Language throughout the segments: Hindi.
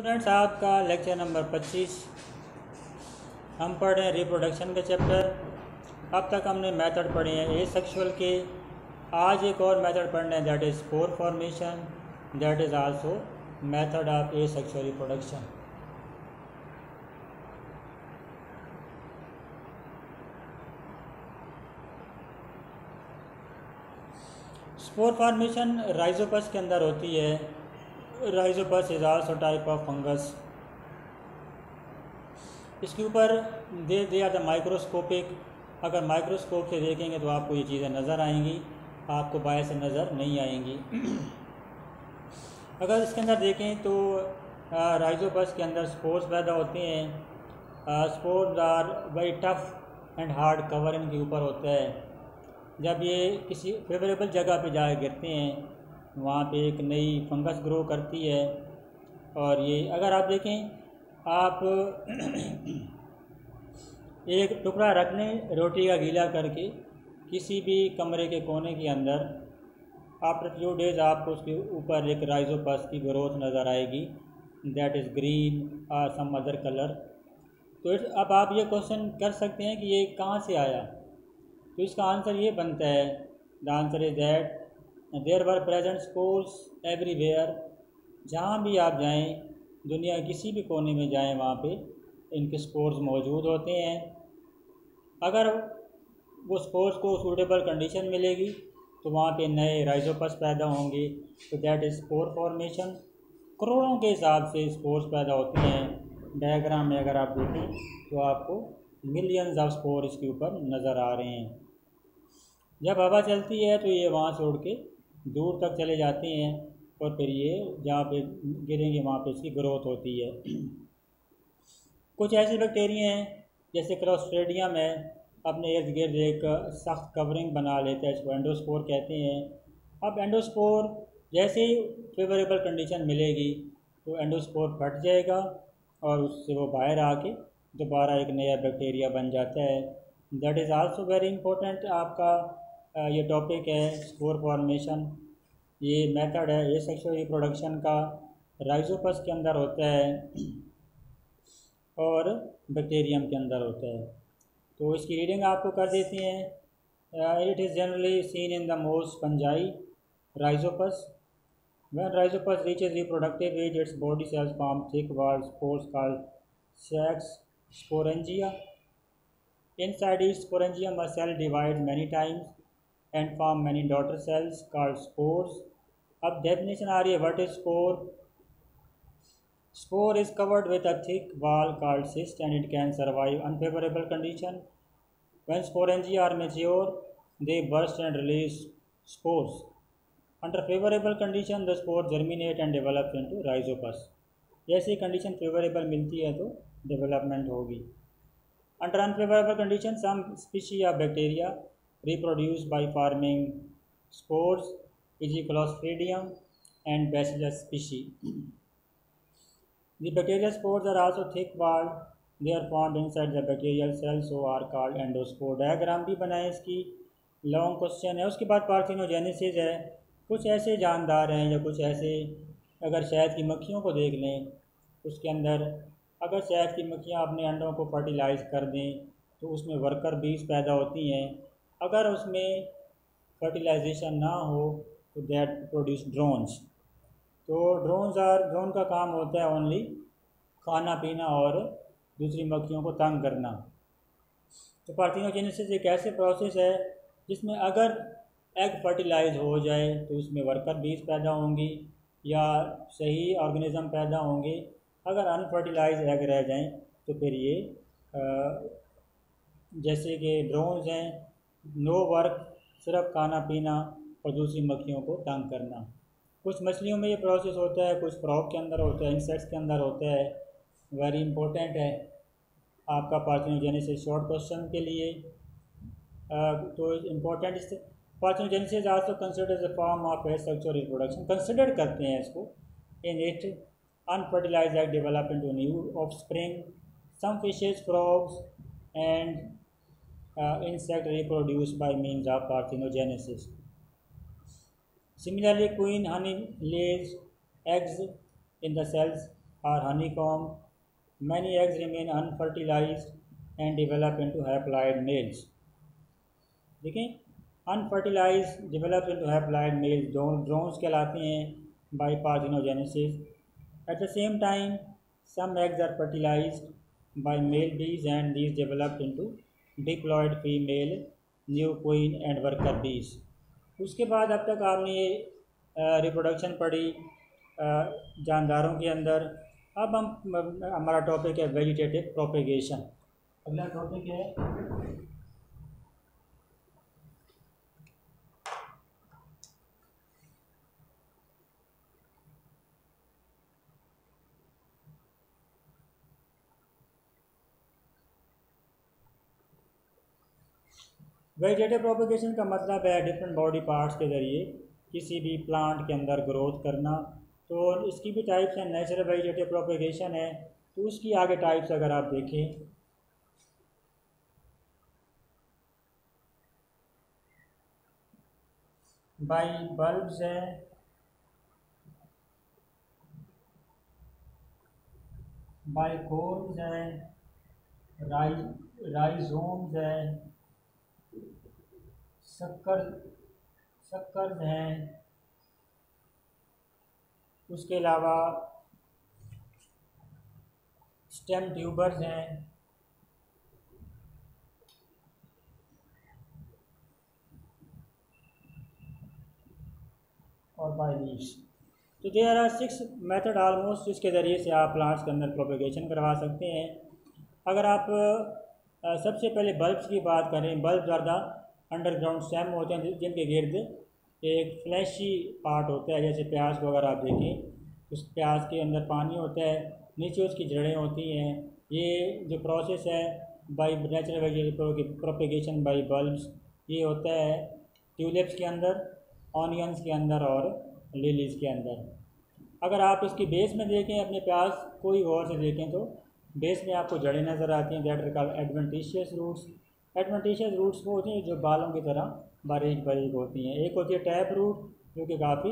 स्टूडेंट्स, आपका लेक्चर नंबर 25 हम पढ़ रहे हैं रिप्रोडक्शन के चैप्टर। अब तक हमने मेथड पढ़े हैं ए सेक्सुअल के। आज एक और मेथड पढ़ने हैं, that is spore formation, that is also method of A sexual reproduction. Spore formation Rhizopus के अंदर होती है। Rhizopus is also type of fungus. इसके ऊपर दे दिया था माइक्रोस्कोपिक। अगर माइक्रोस्कोप से देखेंगे तो आपको ये चीज़ें नज़र आएंगी, आपको बाहर से नज़र नहीं आएंगी। अगर इसके अंदर देखें तो राइजोपस के अंदर स्पोर्स पैदा होते हैं। Spores are very tough and hard cover इनके ऊपर होता है। जब ये किसी फेवरेबल जगह पे जाकर गिरते हैं, वहाँ पे एक नई फंगस ग्रो करती है। और ये अगर आप देखें, आप एक टुकड़ा रख लें रोटी का गीला करके किसी भी कमरे के कोने के अंदर, आफ्टर फ्यू डेज आपको उसके ऊपर एक राइजोपस की ग्रोथ नज़र आएगी, दैट इज़ ग्रीन और सम अदर कलर। तो अब आप ये क्वेश्चन कर सकते हैं कि ये कहाँ से आया। तो इसका आंसर ये बनता है, the answer is that there were present spores everywhere. जहाँ भी आप जाएं, दुनिया के किसी भी कोने में जाएं, वहाँ पे इनके स्पोर्स मौजूद होते हैं। अगर वो स्पोर्स को सूटेबल कंडीशन मिलेगी तो वहाँ पे नए राइजोपस पैदा होंगे, तो दैट इज़ स्पोर फॉर्मेशन। करोड़ों के हिसाब से स्पोर्स पैदा होते हैं। डायग्राम में अगर आप देखें तो आपको मिलियंस ऑफ स्पोर इसके ऊपर नज़र आ रहे हैं। जब हवा चलती है तो ये वहाँ से उड़ के दूर तक चले जाते हैं और फिर ये जहाँ पे गिरेंगे वहाँ पे इसकी ग्रोथ होती है। कुछ ऐसे बैक्टीरिया हैं जैसे क्लोस्ट्रीडियम है, अपने इर्द गिर्द एक सख्त कवरिंग बना लेता है, इसको एंडोस्पोर कहते हैं। अब एंडोस्पोर जैसे ही फेवरेबल कंडीशन मिलेगी तो एंडोस्पोर फट जाएगा और उससे वो बाहर आके दोबारा एक नया बैक्टीरिया बन जाता है। That is also very important. आपका ये टॉपिक है स्पोर फॉर्मेशन। ये मेथड है ये सेक्सुअल रिप्रोडक्शन का, राइजोपस के अंदर होता है और बैक्टीरियम के अंदर होता है। तो इसकी रीडिंग आपको कर देते हैं। It is generally seen in the most fungi rhizopus. When rhizopus reaches reproductive age, its body cells form thick walled spores called sex sporangia. Inside each sporangium, a cell divides many times and form many daughter cells called spores. अब definition आ रही है, what is spore? Spore is covered with a thick wall called cyst and it can survive unfavorable condition. When sporangia are mature, they burst and release spores. Under favorable condition, the spores germinate and develop into rhizopus. जैसे condition favorable मिलती है तो development होगी। Under unfavorable conditions, some species of bacteria reproduce by forming spores, e.g. Clostridium and Bacillus species. The bacterial spores are also thick-walled. They are found inside the bacterial cell, so are called endospore. Diagram भी बनाए इसकी, लॉन्ग क्वेश्चन है। उसके बाद पार्थिनोजेनेसिस है। कुछ ऐसे जानदार हैं या कुछ ऐसे, अगर शहद की मक्खियों को देख लें, उसके अंदर अगर शहद की मक्खियाँ अपने अंडों को फर्टिलाइज़ कर दें तो उसमें वर्कर बीज पैदा होती हैं। अगर उसमें फर्टिलाइजेशन ना हो तो दैट प्रोड्यूस ड्रोन्स। तो ड्रोन का काम होता है ओनली खाना पीना और दूसरी मक्खियों को तंग करना। तो पार्थिनोजेनेसिस एक ऐसे प्रोसेस है जिसमें अगर एग फर्टिलाइज हो जाए तो उसमें वर्कर बीज पैदा होंगी या सही ऑर्गेनिज्म पैदा होंगे। अगर अनफर्टिलाइज एग रह जाएं तो फिर ये जैसे कि ड्रोन्स हैं, नो वर्क, सिर्फ खाना पीना और दूसरी मक्खियों को तंग करना। कुछ मछलियों में ये प्रोसेस होता है, कुछ फ्रॉग के अंदर होता है, इंसेक्ट्स के अंदर होता है। वेरी इंपॉर्टेंट है आपका पार्थिनोजेनेसिस शॉर्ट क्वेश्चन के लिए। तो इम्पोर्टेंट इससे parthenogenesis also considered as a form of asexual reproduction. Consider करते हैं इसको। In it unfertilized egg develop into new offspring. Some fishes, frogs, and insects reproduce by means of parthenogenesis. Similarly, queen honey lays eggs in the cells or honeycomb. Many eggs remain unfertilized and develop into haploid males. देखें, unfertilized develop into haploid males drones कहलाते हैं by parthenogenesis. At the same time, some eggs are fertilized by male bees and these develop into diploid female new queen and worker bees. उसके बाद अब तक आपने ये रिप्रोडक्शन पढ़ी जानदारों के अंदर. अब हमारा टॉपिक है वेजिटेटिव प्रोपेगेशन. अगला टॉपिक है वेजिटेटिव प्रोपेगेशन. का मतलब है डिफरेंट बॉडी पार्ट्स के ज़रिए किसी भी प्लांट के अंदर ग्रोथ करना. तो इसकी भी टाइप्स हैं. नेचुरल वेजिटेटिव प्रोपेगेशन है, तो उसकी आगे टाइप्स अगर आप देखें, बाय बल्ब्स है, बाय कोर्स है, राइजोम्स है, सक्कर्स हैं. उसके अलावा स्टेम ट्यूबर्स हैं, और बाय लीव्स. तो देयर आर 6 मेथड आलमोस्ट जिसके ज़रिए से आप प्लांट्स के अंदर प्रोपेगेशन करवा सकते हैं. अगर आप सबसे पहले बल्ब्स की बात करें, बल्ब ज़्यादा अंडरग्राउंड स्टेम होते हैं जिनके गिर्द एक फ्लैशी पार्ट होता है. जैसे प्याज को अगर आप देखें, उस प्याज के अंदर पानी होता है, नीचे उसकी जड़ें होती हैं. ये जो प्रोसेस है by natural vegetative propagation by bulbs, ये होता है ट्यूलिप्स के अंदर, ऑनियंस के अंदर और लिलीज़ के अंदर. अगर आप इसकी बेस में देखें, अपने प्याज को ही गौर से देखें, तो बेस में आपको जड़ें नज़र आती हैं. That are called adventitious roots. Adventitious roots वो होती हैं जो बालों की तरह बारीक बारीक होती हैं. एक होती है टैप रूट जो कि काफ़ी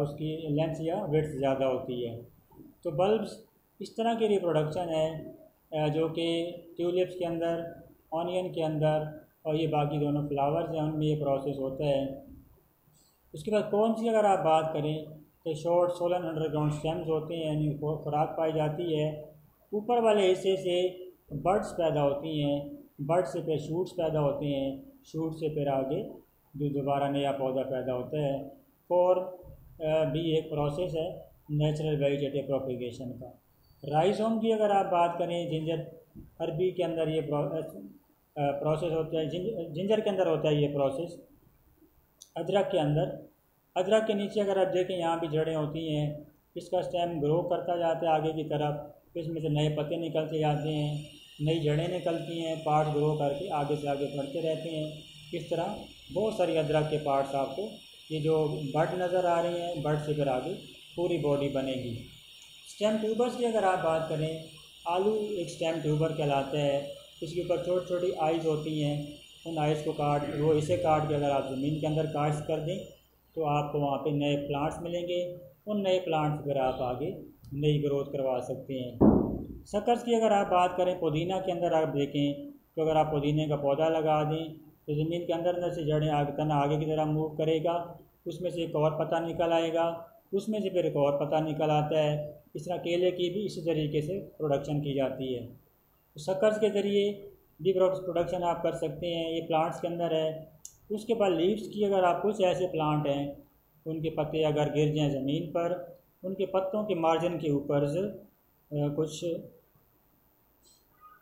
उसकी लेंथ या विड्थ ज़्यादा होती है. तो बल्ब्स इस तरह की रिप्रोडक्शन है जो कि ट्यूलिप्स के अंदर, ऑनियन के अंदर और ये बाकी दोनों फ्लावर्स हैं, उनमें ये प्रोसेस होता है. उसके बाद कौन सी अगर आप बात करें तो शॉर्ट सोलन अंडरग्राउंड स्टेम्स होते हैं, यानी खुराक पाई जाती है. ऊपर वाले हिस्से से बर्ड्स पैदा होती हैं, बर्ड से फिर शूट्स पैदा होते हैं, शूट से फिर आगे जो दोबारा नया पौधा पैदा होता है. और भी एक प्रोसेस है नेचुरल वेजिटेटिव प्रोपेगेशन का. राइजोम की अगर आप बात करें, जिंजर अरबी के अंदर ये प्रोसेस होता है, जिंजर के अंदर होता है ये प्रोसेस. अदरक के अंदर, अदरक के नीचे अगर आप देखें, यहाँ भी जड़ें होती हैं. इसका स्टेम ग्रो करता जाता है आगे की तरफ, इसमें से नए पत्ते निकलते जाते हैं, नई जड़ें निकलती हैं, पार्ट ग्रो करके आगे से आगे बढ़ते रहते हैं. इस तरह बहुत सारी अदरक के पार्ट्स आपको ये जो बड नज़र आ रही हैं, बड से फिर आगे पूरी बॉडी बनेगी. स्टेम ट्यूबर्स की अगर आप बात करें, आलू एक स्टेम ट्यूबर कहलाता है. इसके ऊपर छोटी छोटी आइज़ होती हैं. उन आइज़ को वो इसे काट के अगर आप ज़मीन के अंदर कास्ट कर दें तो आपको वहाँ पे नए प्लांट्स मिलेंगे. उन नए प्लांट्स पर आप आगे नई ग्रोथ करवा सकते हैं. शकर्स की अगर आप बात करें, पुदीना के अंदर आप देखें तो अगर आप पुदीने का पौधा लगा दें तो ज़मीन के अंदर से जड़ें तना आगे की तरफ मूव करेगा, उसमें से एक और पत्ता निकल आएगा, उसमें से फिर एक और पत्ता निकल आता है. इस तरह केले की भी इसी तरीके से प्रोडक्शन की जाती है. तो शकर्स के ज़रिए भी प्रोडक्शन आप कर सकते हैं. ये प्लांट्स के अंदर है. उसके बाद लीव्स की अगर आप कुछ ऐसे प्लांट हैं, उनके पत्ते अगर गिर जाएँ ज़मीन पर, उनके पत्तों के मार्जिन के ऊपर कुछ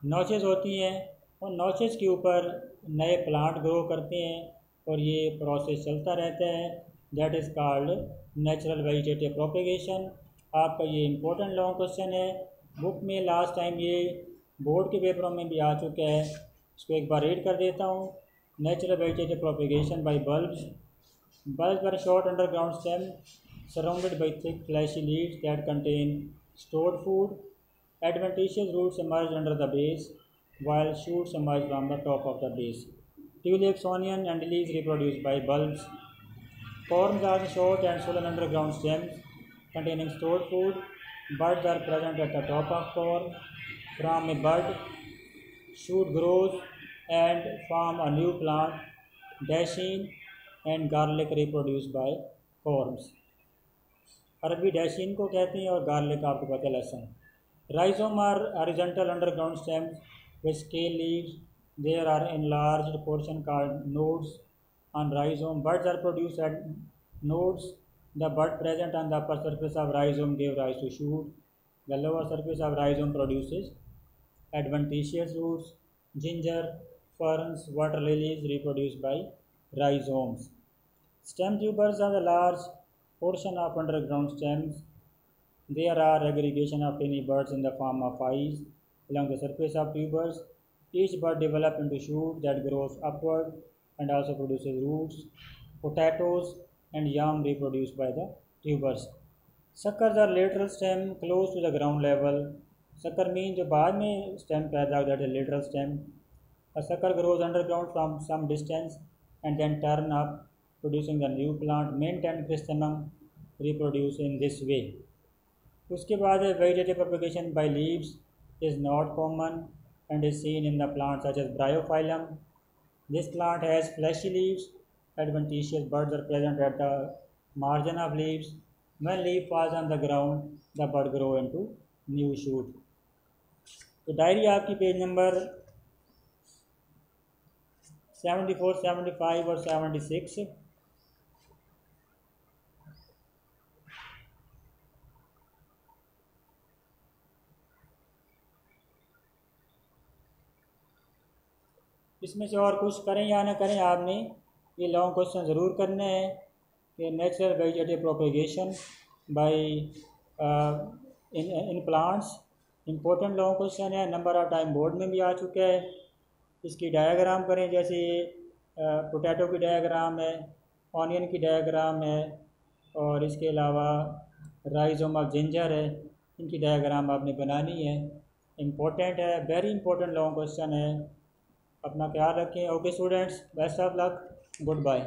नोचेस होती हैं, और नोचेस के ऊपर नए प्लांट ग्रो करते हैं और ये प्रोसेस चलता रहता है. That is called natural vegetative propagation. आपका ये इम्पोर्टेंट लॉन्ग क्वेश्चन है. बुक में लास्ट टाइम ये बोर्ड के पेपरों में भी आ चुका है. इसको एक बार रीड कर देता हूँ. Natural vegetative propagation by bulbs. Bulbs are short underground stem surrounded by thick fleshy leaves that contain stored food. Adventitious roots emerge under the base, while shoots emerge from the top of the base. Tulips, onion, and lilies reproduce by bulbs. Corms are short and swollen underground stems containing stored food. Buds are present at the top of form. From a bud, shoot grows and form a new plant. Dasheen and garlic reproduce by corms. अरबी डैशिन को कहते हैं और गार्लिक आपको पता है लहसुन. Rhizome are horizontal underground stems with scale leaves. There are enlarged portion called nodes on rhizome. Buds are produced at nodes. The bud present on the upper surface of rhizome gave rise to shoot. The lower surface of rhizome produces adventitious roots. Ginger, ferns, water lilies reproduced by rhizomes. Stem tubers are the large portion of underground stems. There are aggregation of tiny buds in the form of eyes along the surface of tubers. Each bud develops into shoot that grows upward and also produces roots. Potatoes and yam reproduced by the tubers. Suckers are lateral stem close to the ground level. Sucker means जो बाद में stem पैदा होता है, lateral stem. A sucker grows underground from some distance and then turn up, producing the new plant. Mint and chrysanthemum reproduce in this way. उसके बाद vegetative propagation by leaves is not common and is seen in the plants such as Bryophyllum. This plant has fleshy leaves. Adventitious buds are present at the margin of leaves. When leaf falls on the ground, the bud grow into new shoot. तो डायरी आपकी पेज नंबर 74, 75 और 76. इसमें से और कुछ करें या ना करें, आपने ये लॉन्ग क्वेश्चन ज़रूर करने हैं कि natural vegetative propagation by in plants important long question है. नंबर ऑफ टाइम बोर्ड में भी आ चुका है. इसकी डायग्राम करें, जैसे पोटैटो की डायग्राम है, ऑनियन की डायग्राम है और इसके अलावा राइजोम ऑफ जिंजर है. इनकी डायग्राम आपने बनानी है. इम्पोर्टेंट है, वेरी इंपॉर्टेंट लॉन्ग क्वेश्चन है. अपना ख्याल रखें. Okay students, best of luck, good bye.